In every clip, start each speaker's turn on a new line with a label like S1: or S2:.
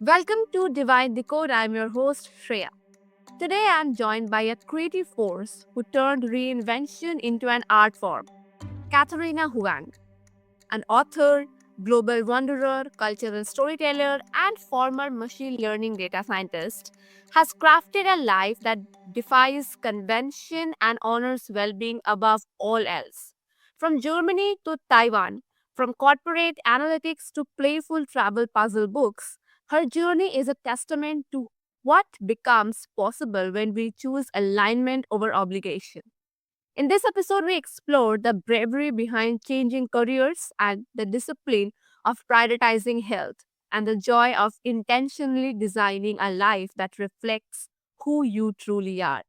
S1: Welcome to Divine Decode. I'm your host, Shreya. Today I'm joined by a creative force who turned reinvention into an art form, Katharina Huang, an author, global wanderer, cultural storyteller, and former machine learning data scientist, has crafted a life that defies convention and honors well being above all else. From Germany to Taiwan, from corporate analytics to playful travel puzzle books, her journey is a testament to what becomes possible when we choose alignment over obligation. In this episode, we explore the bravery behind changing careers and the discipline of prioritizing health and the joy of intentionally designing a life that reflects who you truly are.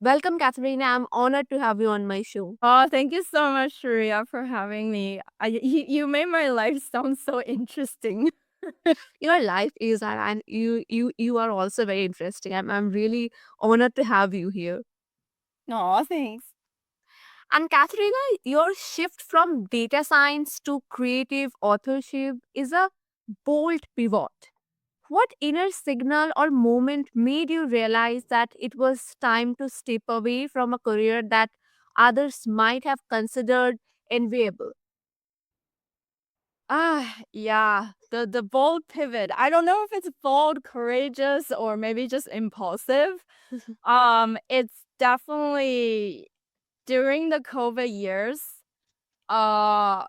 S1: Welcome, Katharina. I'm honored to have you on my show.
S2: Oh, thank you so much, Sharia, for having me. You made my life sound so interesting.
S1: Your life is, and you are also very interesting. I'm really honored to have you here.
S2: No, thanks.
S1: And Katharina, your shift from data science to creative authorship is a bold pivot. What inner signal or moment made you realize that it was time to step away from a career that others might have considered enviable?
S2: Yeah, the bold pivot. I don't know if it's bold, courageous, or maybe just impulsive. It's definitely during the COVID years. Uh,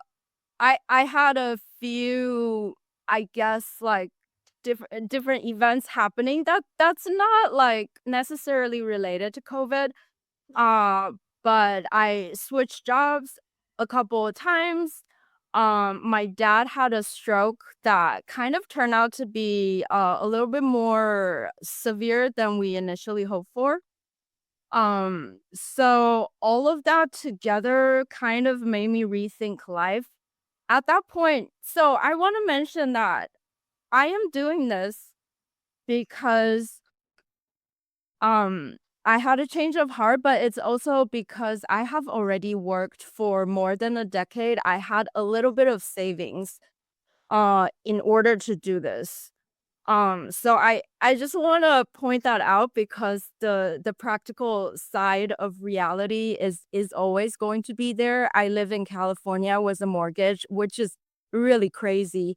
S2: I had a few, I guess, like different events happening that's not like necessarily related to COVID. Uh, but I switched jobs a couple of times. My dad had a stroke that kind of turned out to be a little bit more severe than we initially hoped for. So all of that together kind of made me rethink life at that point. So I want to mention that I am doing this because um, I had a change of heart, but it's also because I have already worked for more than a decade. I had a little bit of savings in order to do this. So I just want to point that out because the practical side of reality is always going to be there. I live in California with a mortgage, which is really crazy.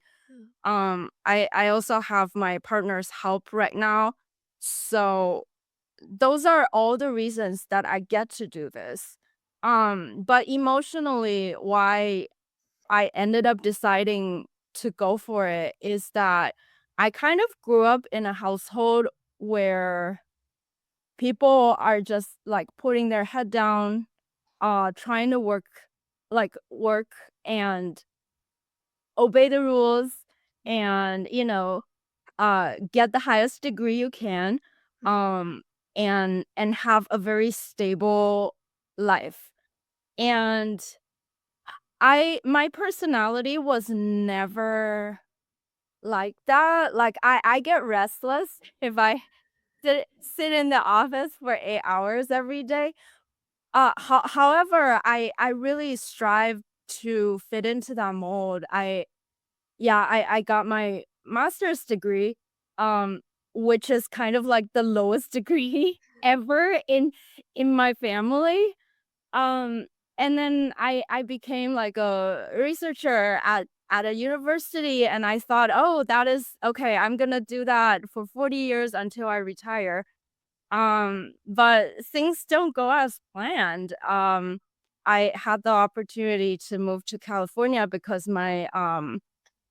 S2: I also have my partner's help right now. So those are all the reasons that I get to do this. But emotionally, why I ended up deciding to go for it is that I kind of grew up in a household where people are just like putting their head down, trying to work and obey the rules and, get the highest degree you can, um, and have a very stable life. And my personality was never like that. Like I get restless if I sit in the office for 8 hours every day. However, I really strive to fit into that mold. I got my master's degree, um, which is kind of like the lowest degree ever in my family. Um, and then I became like a researcher at a university, and I thought, "Oh, that is okay, I'm gonna do that for 40 years until I retire." But things don't go as planned. I had the opportunity to move to California because my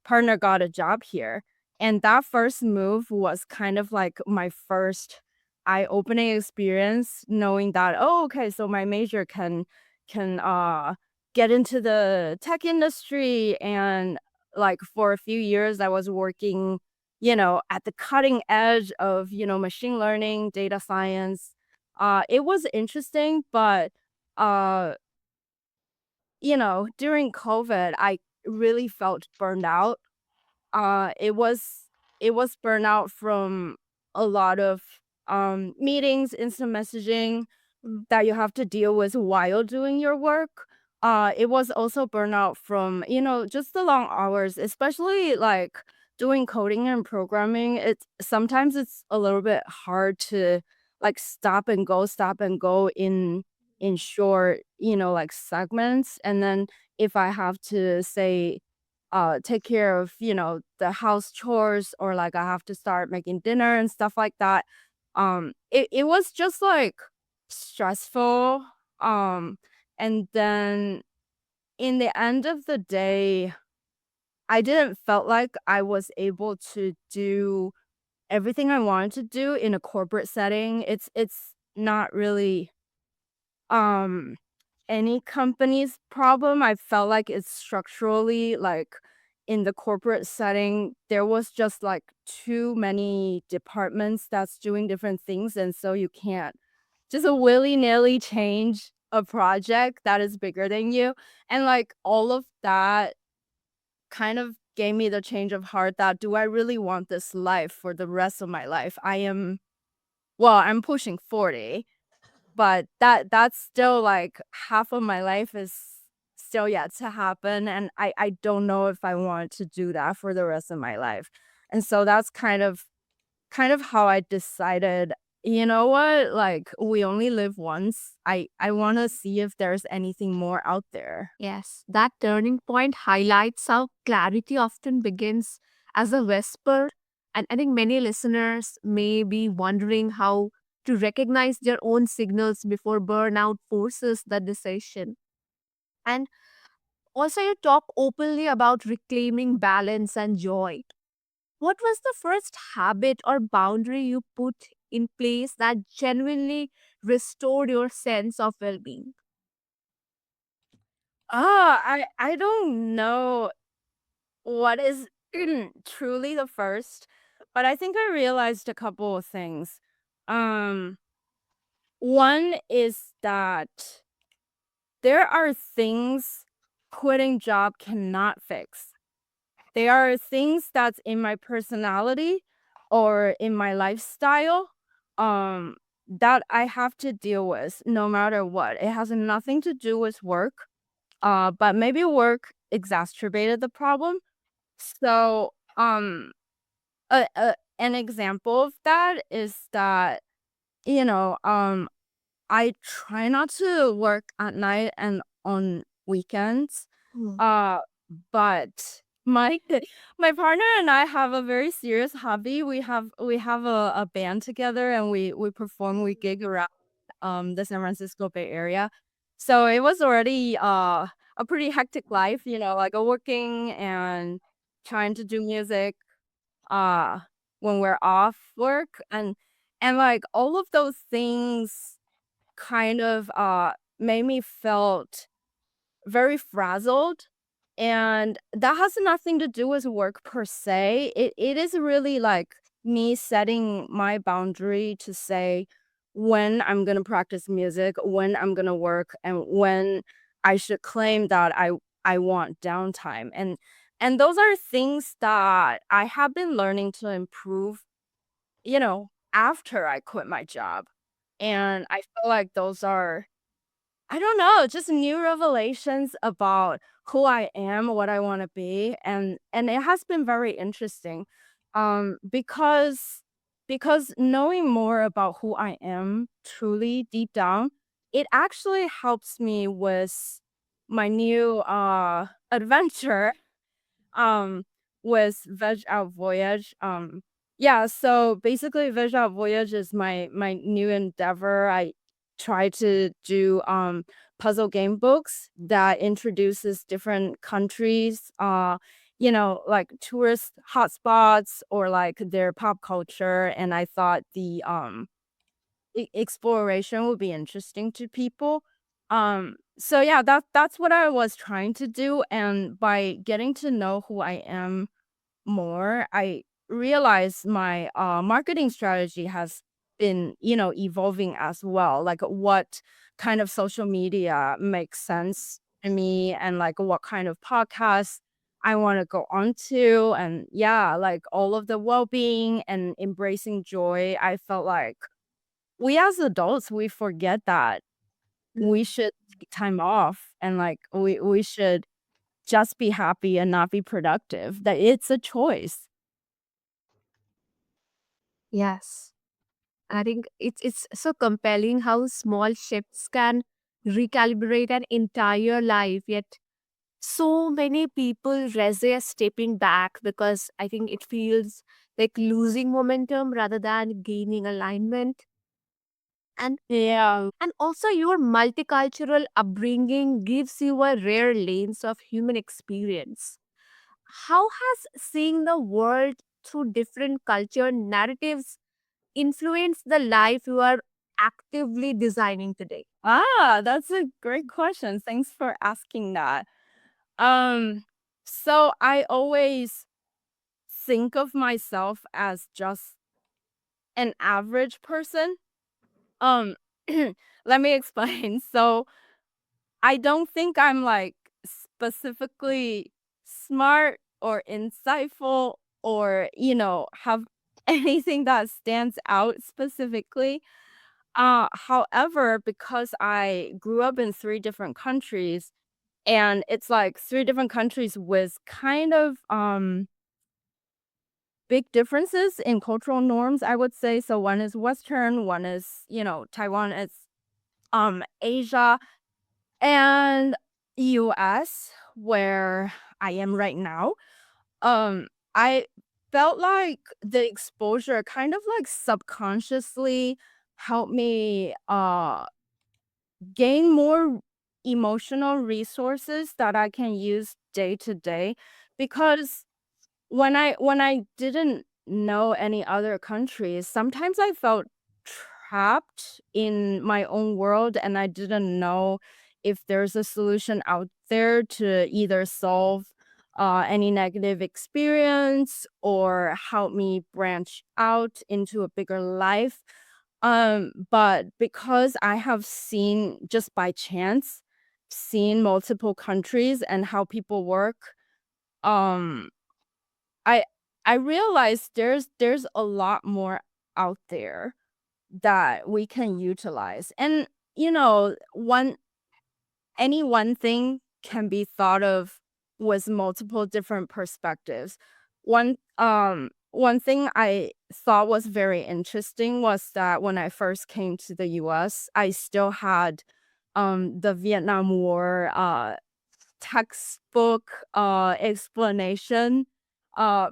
S2: partner got a job here. And that first move was kind of like my first eye-opening experience knowing that, oh, okay, so my major can get into the tech industry. And like for a few years I was working, at the cutting edge of, machine learning, data science. It was interesting, but uh, during COVID, I really felt burned out. uh, it was it was burnout from a lot of, meetings, instant messaging that you have to deal with while doing your work. It was also burnout from, just the long hours, especially, like, doing coding and programming, it's sometimes it's a little bit hard to like stop and go in short, like segments. And then if I have to say take care of, the house chores, or like I have to start making dinner and stuff like that. It was just like stressful. Um and then in the end of the day, I didn't felt like I was able to do everything I wanted to do in a corporate setting. It's not really um any company's problem. I felt like it's structurally like in the corporate setting, there was just like too many departments that's doing different things, and so you can't just a willy-nilly change a project that is bigger than you. And like all of that kind of gave me the change of heart that do I really want this life for the rest of my life? I'm pushing 40, but that's still like half of my life is still yet to happen, and I don't know if I want to do that for the rest of my life. And so that's kind of how I decided, you know what? Like we only live once. I want to see if there's anything more out there.
S1: Yes, that turning point highlights how clarity often begins as a whisper. And I think many listeners may be wondering how to recognize their own signals before burnout forces the decision. And also, you talk openly about reclaiming balance and joy. What was the first habit or boundary you put in place that genuinely restored your sense of well being?
S2: I don't know what is truly the first, but I think I realized a couple of things. Um, One is that there are things quitting job cannot fix. There are things that's in my personality or in my lifestyle that I have to deal with no matter what. It has nothing to do with work. But maybe work exacerbated the problem. So, an example of that is that, you know, I try not to work at night and on weekends.
S1: Hmm.
S2: Uh, but my my partner and I have a very serious hobby. We have a band together, and we perform, we gig around the San Francisco Bay Area. So it was already a pretty hectic life, like a working and trying to do music uh when we're off work, and like all of those things kind of made me felt very frazzled, and that has nothing to do with work per se. It is really like me setting my boundary to say when I'm gonna practice music, when I'm gonna work, and when I should claim that I want downtime. And those are things that I have been learning to improve, after I quit my job. And I feel like those are, I don't know, just new revelations about who I am, what I wanna be, and it has been very interesting, because knowing more about who I am truly deep down, it actually helps me with my new, adventure um, with VEG Out Voyage. Yeah, so basically VEG Out Voyage is my new endeavor. I try to do puzzle game books that introduces different countries, like tourist hotspots or like their pop culture. And I thought the exploration would be interesting to people. So yeah, that's what I was trying to do, and by getting to know who I am more, I realized my marketing strategy has been, evolving as well. Like what kind of social media makes sense to me, and like what kind of podcasts I want to go on to, and yeah, like all of the well-being and embracing joy. I felt like we as adults, we forget that we should take time off, and like we should just be happy and not be productive, that it's a choice.
S1: Yes. I think it's so compelling how small shifts can recalibrate an entire life, yet so many people resist stepping back because I think it feels like losing momentum rather than gaining alignment. And
S2: Yeah.
S1: and also your multicultural upbringing gives you a rare lens of human experience. How has seeing the world through different culture narratives influenced the life you are actively designing today?
S2: That's a great question. Thanks for asking that. Um, so I always think of myself as just an average person. Um, let me explain. So I don't think I'm like specifically smart or insightful or, have anything that stands out specifically. However, because I grew up in three different countries, and it's like three different countries with kind of big differences in cultural norms, I would say. So one is Western, one is, Taiwan is Asia, and US, where I am right now. I felt like the exposure kind of like subconsciously helped me gain more emotional resources that I can use day to day, because when I didn't know any other countries, sometimes I felt trapped in my own world, and I didn't know if there's a solution out there to either solve any negative experience or help me branch out into a bigger life. But because I have seen, just by chance, seen multiple countries and how people work, um I I realized there's a lot more out there that we can utilize. And one thing can be thought of with multiple different perspectives. One thing I thought was very interesting was that when I first came to the US, I still had the Vietnam War textbook explanation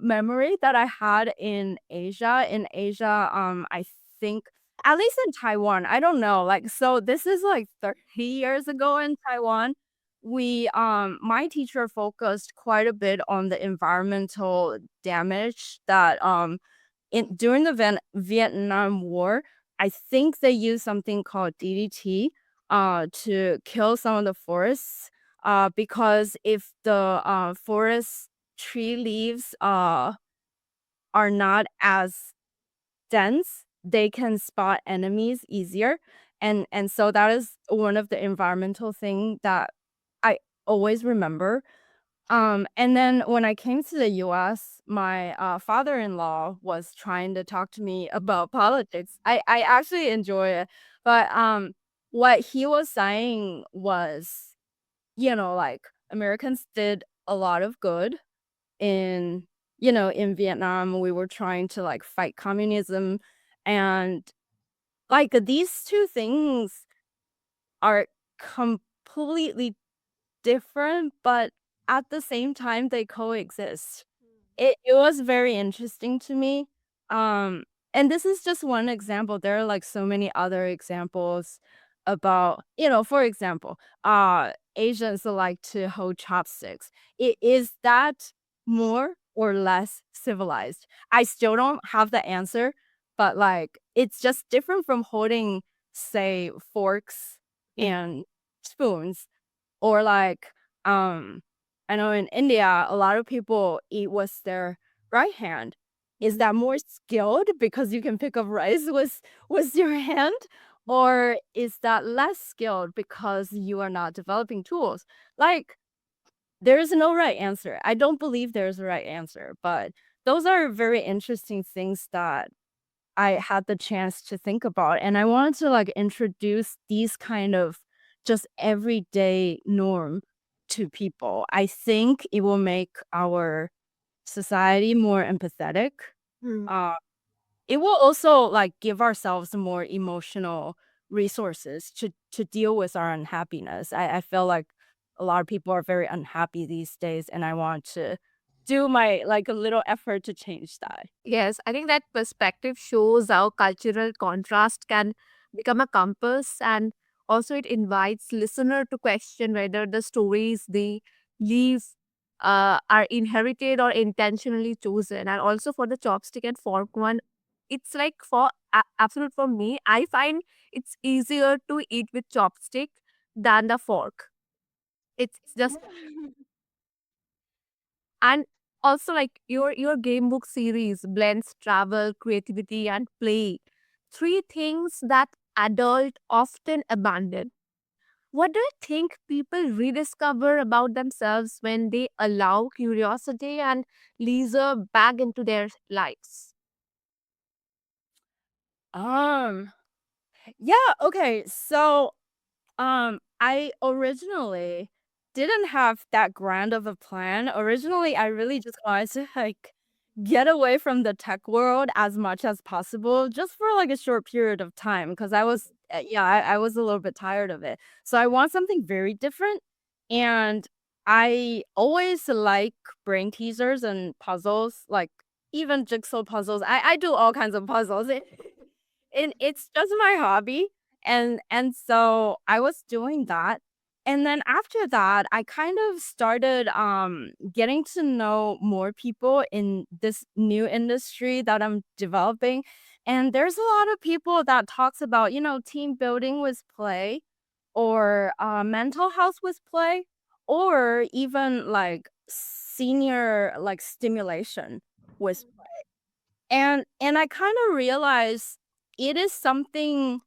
S2: memory that I had in Asia. In Asia, I think, at least in Taiwan, I don't know. Like, so this is like 30 years ago in Taiwan. My teacher focused quite a bit on the environmental damage that in during the Vietnam War. I think they used something called DDT to kill some of the forests, because if the forest tree leaves are not as dense, they can spot enemies easier. And so that is one of the environmental thing that I always remember. And then when I came to the US, my father-in-law was trying to talk to me about politics. I actually enjoy it, but what he was saying was, like, Americans did a lot of good in, in Vietnam. We were trying to like fight communism, and like these two things are completely different, but at the same time they coexist. It was very interesting to me. Um, and this is just one example. There are like so many other examples about, for example, Asians like to hold chopsticks. Is that more or less civilized? I still don't have the answer, but like it's just different from holding, say, forks and spoons, or like, I know in India, a lot of people eat with their right hand. Is that more skilled because you can pick up rice with your hand? Or is that less skilled because you are not developing tools? Like, there is no right answer. I don't believe there's a right answer, but those are very interesting things that I had the chance to think about, and I wanted to, like, introduce these kind of just everyday norm to people. I think it will make our society more empathetic,
S1: Hmm.
S2: uh, it will also like give ourselves more emotional resources to deal with our unhappiness. I feel like a lot of people are very unhappy these days, and I want to do my like a little effort to change that.
S1: Yes, I think that perspective shows how cultural contrast can become a compass, and also it invites listener to question whether the stories they leave are inherited or intentionally chosen. And also for the chopstick and fork one, it's like for absolute for me, I find it's easier to eat with chopstick than the fork. It's just and also like your game book series blends travel, creativity and play, three things that adult often abandon. What do you think people rediscover about themselves when they allow curiosity and leisure back into their lives?
S2: Um, yeah, okay. So I originally didn't have that grand of a plan. Originally, I really just wanted to like get away from the tech world as much as possible, just for like a short period of time, because I was, yeah, I was a little bit tired of it. So I want something very different. And I always like brain teasers and puzzles, like even jigsaw puzzles. I do all kinds of puzzles. It's just my hobby, and so I was doing that, and then after that, I kind of started, getting to know more people in this new industry that I'm developing, and there's a lot of people that talks about, team building with play, or, mental health with play, or even, like, senior, like, stimulation with and I kinda realized it is something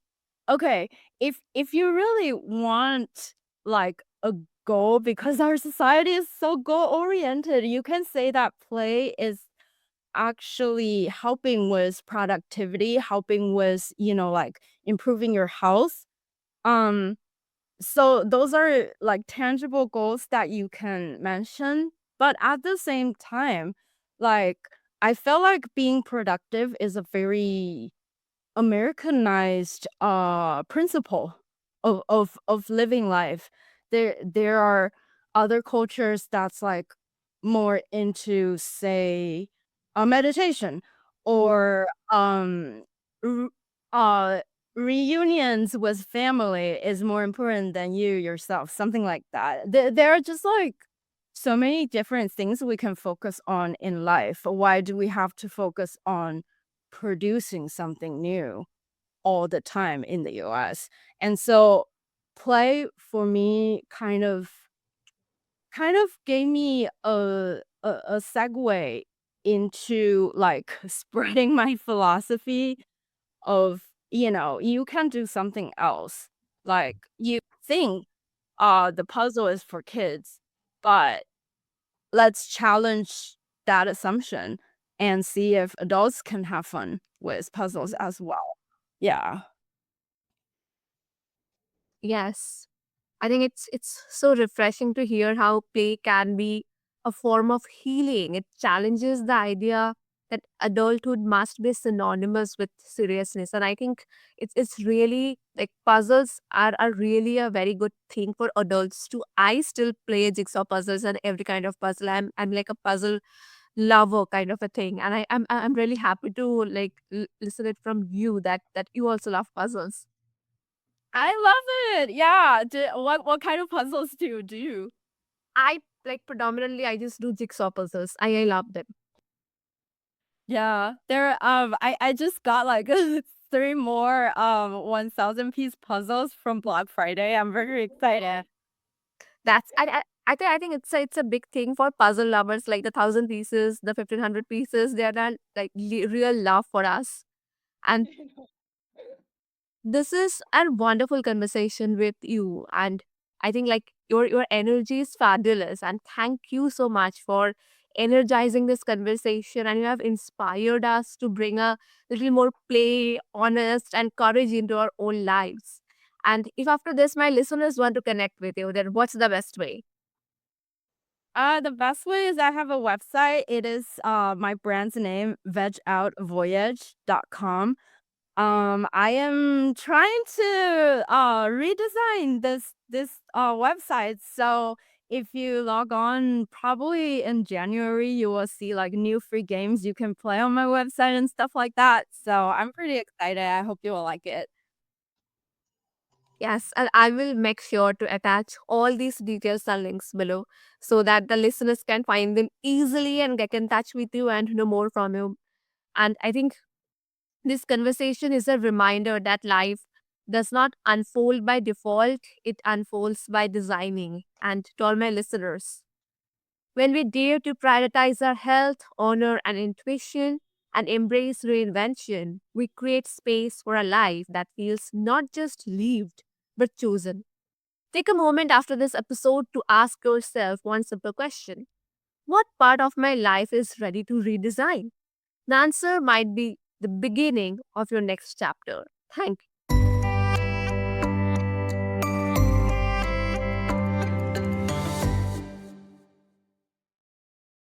S2: okay, if you really want, like, a goal because our society is so goal-oriented, you can say that play is actually helping with productivity, helping with, like, improving your health. Um, so those are, like, tangible goals that you can mention, but at the same time, like, I feel like being productive is a very Americanized, principle of living life. There are other cultures that's, like, more into, say, meditation or, r uh, reunions with family is more important than you yourself, something like that. There are just, like, so many different things we can focus on in life. Why do we have to focus on producing something new all the time in the US? And so play for me kind of gave me a segue into like spreading my philosophy of, you can do something else. Like you think the puzzle is for kids, but let's challenge that assumption and see if adults can have fun with puzzles as well. Yeah.
S1: Yes. I think it's so refreshing to hear how play can be a form of healing. It challenges the idea that adulthood must be synonymous with seriousness. And I think it's really like puzzles are really a very good thing for adults too. I still play jigsaw puzzles and every kind of puzzle. I'm like a puzzle lover kind of a thing. And I'm really happy to like listen it from you that you also love puzzles.
S2: I love it. Yeah. What kind of puzzles do you do?
S1: I like predominantly I just do jigsaw puzzles. I love them.
S2: Yeah. I just got like three more 1,000 piece puzzles from Black Friday. I'm very excited.
S1: I think it's a big thing for puzzle lovers like the 1,000 pieces, the 1,500 pieces. They are not like real love for us. And this is a wonderful conversation with you. And I think like your energy is fabulous. And thank you so much for energizing this conversation. And you have inspired us to bring a little more play, honest, and courage into our own lives. And if after this my listeners want to connect with you, then what's the best way?
S2: The best way is I have a website. It is my brand's name, vegoutvoyage.com. I am trying to redesign this website. So if you log on probably in January, you will see like new free games you can play on my website and stuff like that. So I'm pretty excited. I hope you will like it.
S1: Yes, and I will make sure to attach all these details and links below so that the listeners can find them easily and get in touch with you and know more from you. And I think this conversation is a reminder that life does not unfold by default, it unfolds by designing. And to all my listeners, when we dare to prioritize our health, honor, and intuition, and embrace reinvention, we create space for a life that feels not just lived, but chosen. Take a moment after this episode to ask yourself one simple question: what part of my life is ready to redesign? The answer might be the beginning of your next chapter. Thank you.